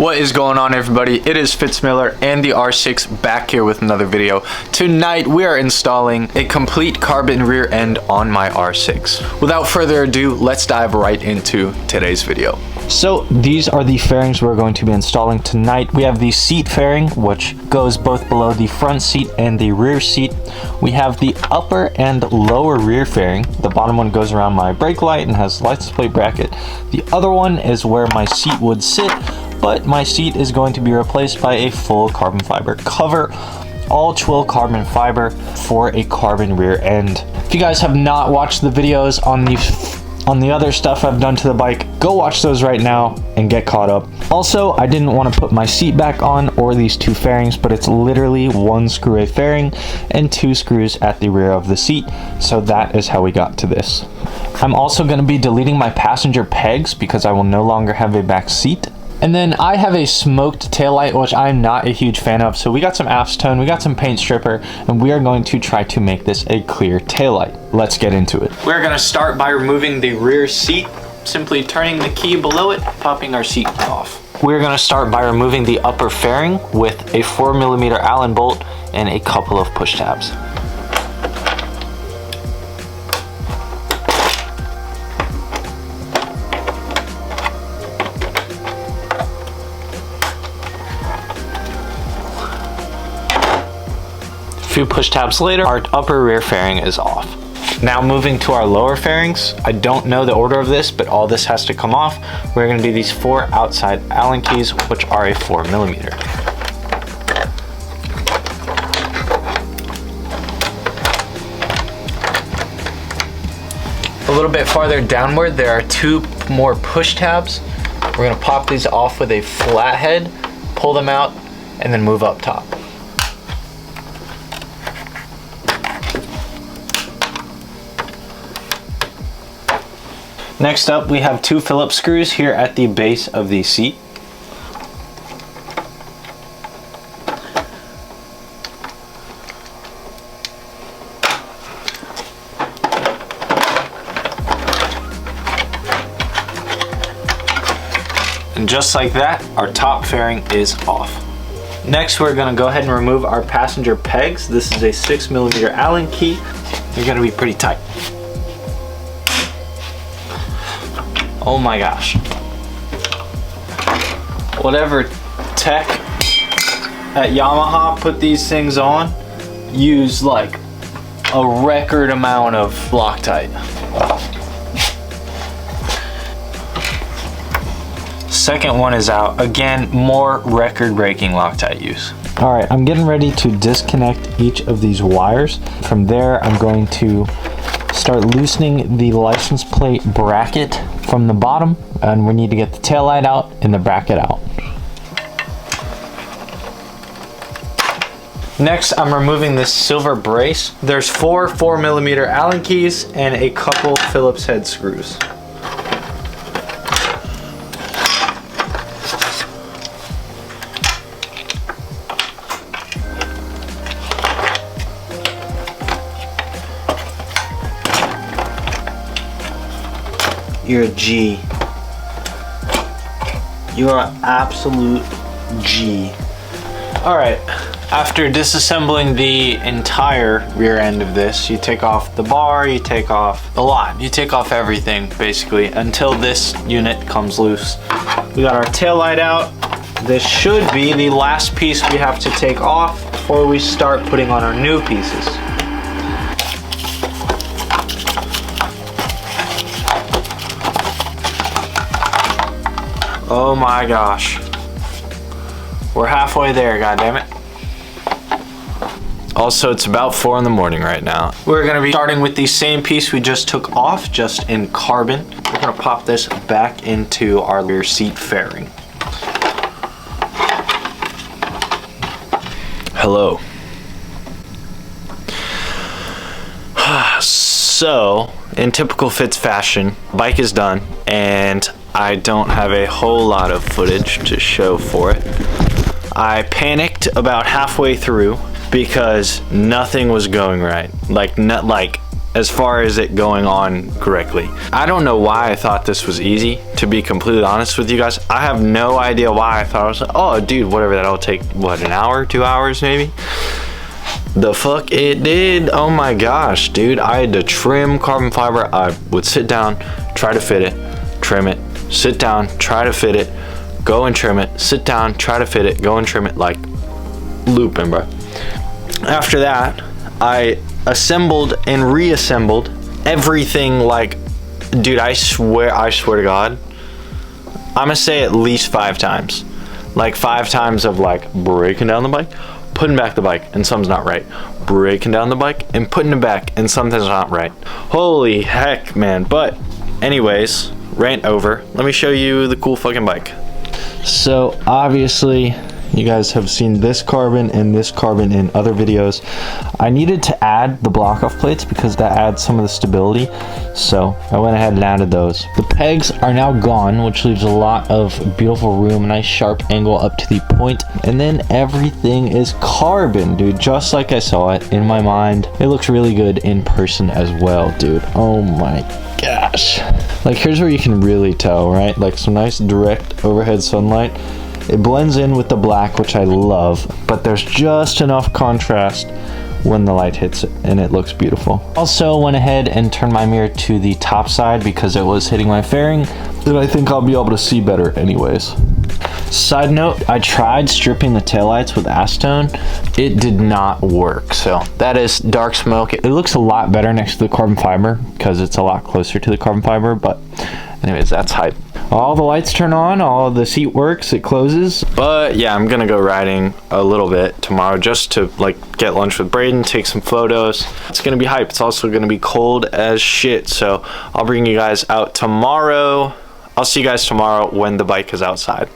What is going on, everybody? It is Fitz and the R6 back here with another video. Tonight we are installing a complete carbon rear end on my R6. Without further ado, let's dive right into today's video. So these are the fairings we're going to be installing tonight. We have the seat fairing, which goes both below the front seat and the rear seat. We have the upper and lower rear fairing. The bottom one goes around my brake light and has license plate bracket. The other one is where my seat would sit, but my seat is going to be replaced by a full carbon fiber cover, all twill carbon fiber for a carbon rear end. If you guys have not watched the videos on the other stuff I've done to the bike, go watch those right now and get caught up. Also, I didn't want to put my seat back on or these two fairings, but it's literally one screw a fairing and two screws at the rear of the seat, so that is how we got to this. I'm also going to be deleting my passenger pegs because I will no longer have a back seat. And then I have a smoked taillight, which I'm not a huge fan of. So we got some acetone, we got some paint stripper, and we are going to try to make this a clear taillight. Let's get into it. We're gonna start by removing the rear seat, simply turning the key below it, popping our seat off. We're gonna start by removing the upper fairing with a 4mm Allen bolt and a couple of push tabs. A few push tabs later, our upper rear fairing is off. Now moving to our lower fairings, I don't know the order of this, but all this has to come off. We're going to do these 4 outside Allen keys, which are a 4mm. A little bit farther downward, there are 2 more push tabs. We're going to pop these off with a flathead, pull them out, and then move up top. Next up, we have 2 Phillips screws here at the base of the seat. And just like that, our top fairing is off. Next, we're gonna go ahead and remove our passenger pegs. This is a 6mm Allen key. They're gonna be pretty tight. Oh my gosh. Whatever tech at Yamaha put these things on, use like a record amount of Loctite. Second one is out. Again, more record-breaking Loctite use. All right, I'm getting ready to disconnect each of these wires. From there, I'm going to start loosening the license plate bracket from the bottom, and we need to get the tail light out and the bracket out. Next, I'm removing this silver brace. There's 4 4mm Allen keys and a couple Phillips head screws. You're a G. You are an absolute G. All right, after disassembling the entire rear end of this, you take off the bar, you take off a lot. You take off everything, basically, until this unit comes loose. We got our tail light out. This should be the last piece we have to take off before we start putting on our new pieces. Oh my gosh. We're halfway there, goddammit. Also, it's about 4 in the morning right now. We're gonna be starting with the same piece we just took off, just in carbon. We're gonna pop this back into our rear seat fairing. Hello. So, in typical Fitz fashion, bike is done, and I don't have a whole lot of footage to show for it. I panicked about halfway through because nothing was going right. Like as far as it going on correctly. I don't know why I thought this was easy, to be completely honest with you guys. I have no idea why I thought I was like, oh dude, whatever, that'll take what, an hour, 2 hours maybe? The fuck it did. Oh my gosh, dude. I had to trim carbon fiber. I would sit down, try to fit it, trim it, sit down, try to fit it, go and trim it, sit down, try to fit it, go and trim it, like looping, bro. After that, I assembled and reassembled everything. Like, dude, I swear to God, I'm gonna say at least 5 times. Like 5 times of like breaking down the bike, putting back the bike, and something's not right. Breaking down the bike and putting it back, and something's not right. Holy heck, man. But anyways, rant over. Let me show you the cool fucking bike. So obviously you guys have seen this carbon and this carbon in other videos. I needed to add the block off plates because that adds some of the stability, so I went ahead and added those. The pegs are now gone, which leaves a lot of beautiful room, nice sharp angle up to the point, and then everything is carbon, dude, just like I saw it in my mind. It looks really good in person as well, dude. Oh my gosh. Like, here's where you can really tell, right? Like some nice direct overhead sunlight. It blends in with the black, which I love, but there's just enough contrast when the light hits it, and it looks beautiful. Also went ahead and turned my mirror to the top side because it was hitting my fairing, and I think I'll be able to see better anyways. Side note, I tried stripping the taillights with acetone. It did not work, so that is dark smoke. It looks a lot better next to the carbon fiber because it's a lot closer to the carbon fiber, but anyways, that's hype. All the lights turn on, all the seat works, it closes. But yeah, I'm gonna go riding a little bit tomorrow just to like get lunch with Braden, take some photos. It's gonna be hype. It's also gonna be cold as shit, so I'll bring you guys out tomorrow. I'll see you guys tomorrow when the bike is outside.